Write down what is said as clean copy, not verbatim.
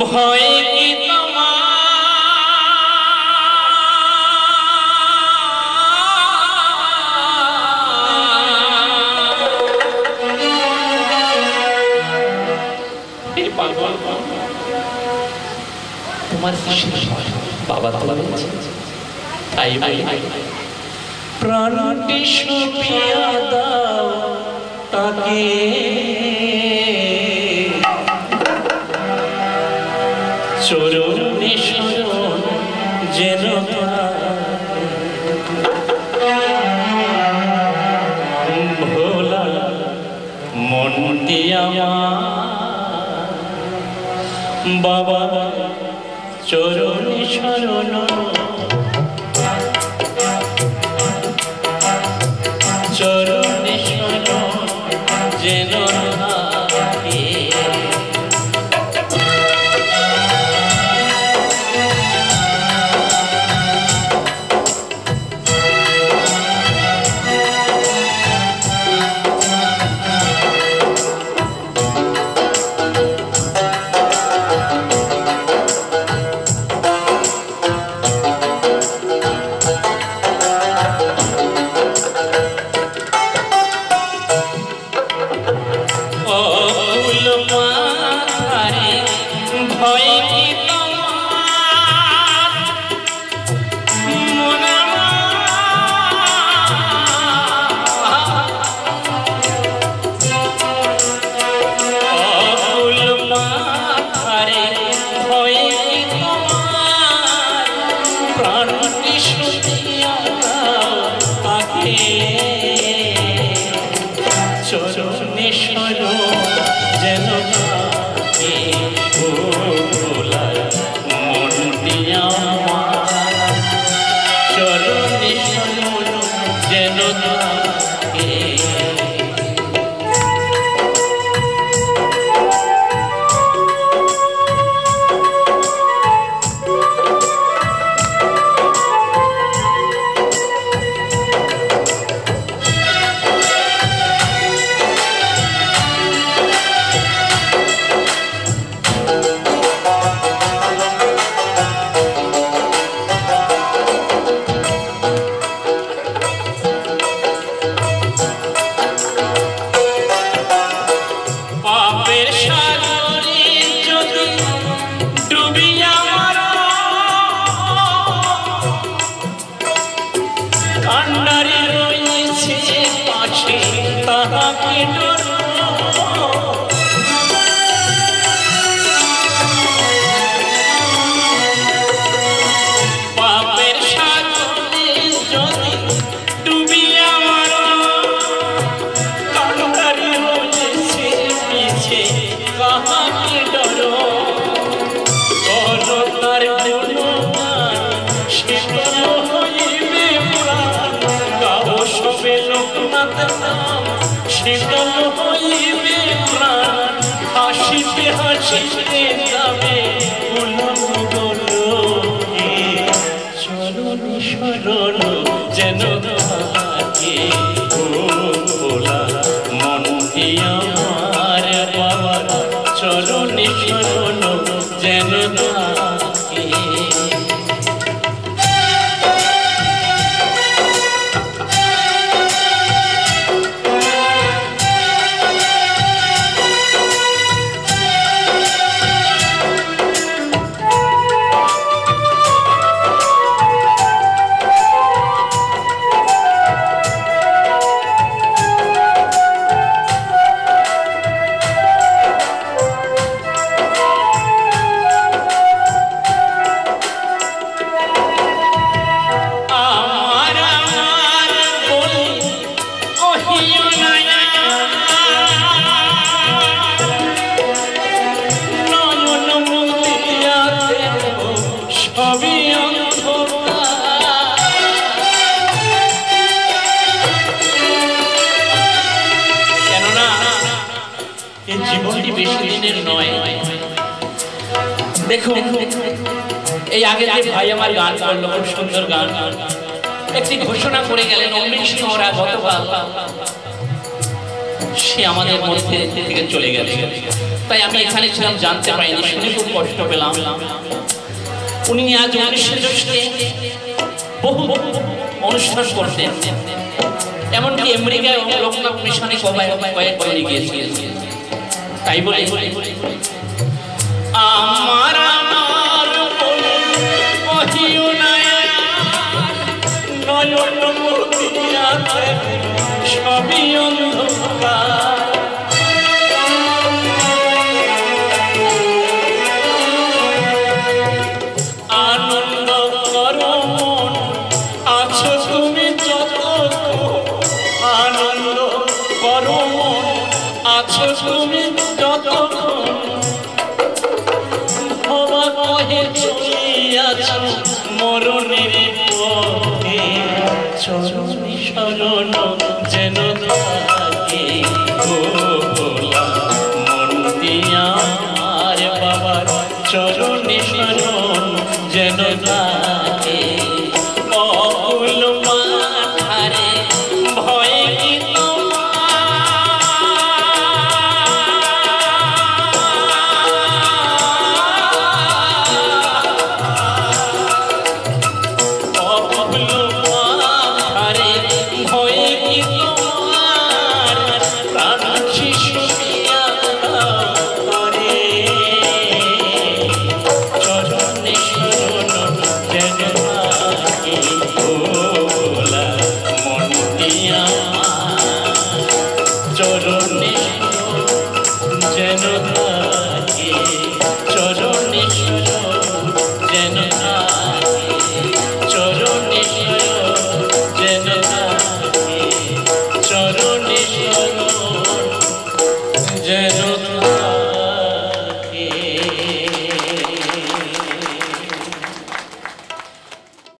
ভয় কি তোমার বাবা তাই প্রাণটি সপিয়া দাও তাকে চরণে শরণ যেন ভোলা মনটি আমার বাবা চরণে শরণ চরণে শরণ যেন এই আগে যে ভাই আমার গান করলো, খুব সুন্দর গান, একটি ঘোষণা করে গেলেন অমৃত সিংহরা গতকাল সে আমাদের মধ্যে থেকে চলে গেছে। তাই আমি এখানে ছিলাম, জানতে পারিনি, শুনে খুব কষ্ট পেলাম। উনি আজ 19 জ্যৈষ্ঠে বহু অনুষ্ঠান করতেন, এমনকি আমেরিকায় লোকনাথ মিশনে কয়েকবার গিয়েছিলেন। তাই বলে আমার সবই অন্ধকার, আনন্দ করো মন আছো তুমি যত, আনন্দ করো মন আছো তুমি যত, ভবা কহে চলিয়াছ মরণের পথে, চরণে শরণ যেন থাকে গো ভোলা, মন দিয়া আমার বাবার চরণে শরণ